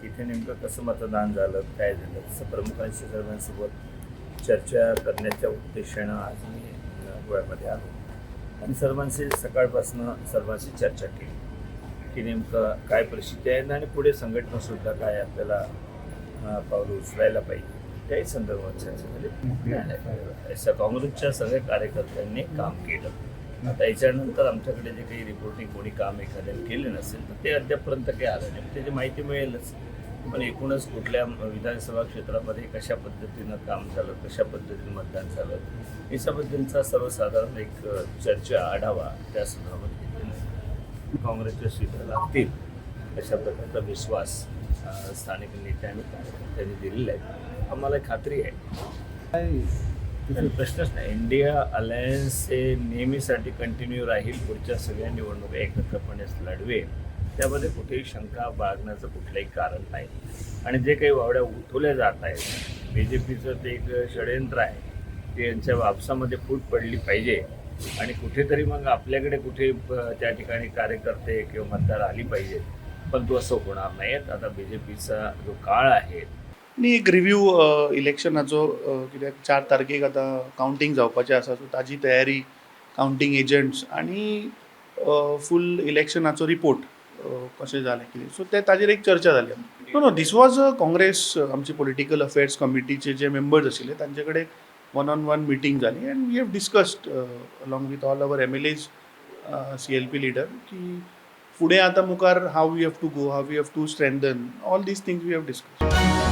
इथे नेमकं कसं मतदान झालं, काय झालं, तसं प्रमुखांशी सर्वांसोबत चर्चा करण्याच्या उद्देशानं आज मी गोव्यामध्ये आलो आणि सर्वांशी सकाळपासून सर्वांशी चर्चा केली की नेमकं काय परिस्थिती आहे आणि पुढे संघटनासुद्धा काय आपल्याला पावलं उचलायला पाहिजे त्याही संदर्भात चर्चा झाली. काँग्रेसच्या सगळ्या कार्यकर्त्यांनी काम केलं. आता याच्यानंतर आमच्याकडे जे काही रिपोर्टिंग कोणी काम एखाद्याने केले नसेल तर ते अद्यापपर्यंत काही आलं नाही, त्याची माहिती मिळेलच. पण एकूणच कुठल्या विधानसभा क्षेत्रामध्ये कशा पद्धतीनं काम झालं, कशा पद्धतीनं मतदान झालं याच्याबद्दलचा सर्वसाधारण एक चर्चा आढावा त्या संदर्भात घेतलेला. काँग्रेसच्या सीटा लागतील अशा प्रकारचा विश्वास स्थानिक नेते आणि कार्यकर्त्यांनी दिलेला आहे, आम्हाला खात्री आहे. प्रश्नच नाही. इंडिया अलायन्स हे नेहमीसाठी कंटिन्यू राहील, पुढच्या सगळ्या निवडणुका एकत्रपणे लढवेल, त्यामध्ये कुठेही शंका बाळगण्याचं कुठलंही कारण नाही. आणि जे काही वावड्या उठवल्या जात आहेत, बी जे पीचं ते एक षडयंत्र आहे, ते यांच्या वापसामध्ये फूट पडली पाहिजे आणि कुठेतरी मग आपल्याकडे कुठे त्या ठिकाणी कार्यकर्ते किंवा मतदार आली पाहिजेत, पण तो असं होणार नाही. आता बी जे पीचा जो काळ आहे आणि एक रिव्ह्यू इलेक्शनाचो कित्याक 4 तारखेक आतां कावंटींग जावपाचें आसा, सो ताजी तयारी, कावंटींग एजंट्स आनी फूल इलेक्शनाचो रिपोर्ट कशें जालें कितें, सो ताजेर एक चर्चा जाली. नो दीस वॉज काँग्रेस आमची पॉलिटिकल अफेर्स कमिटीचे जे मेंबर्स आशिल्ले तांचे कडेन 1-on-1 मिटींग जाली and we have discussed along with all our MLAs, CLP leader, की फुडें आतां मुखार how we have to go, how we have to strengthen all these things we have discussed.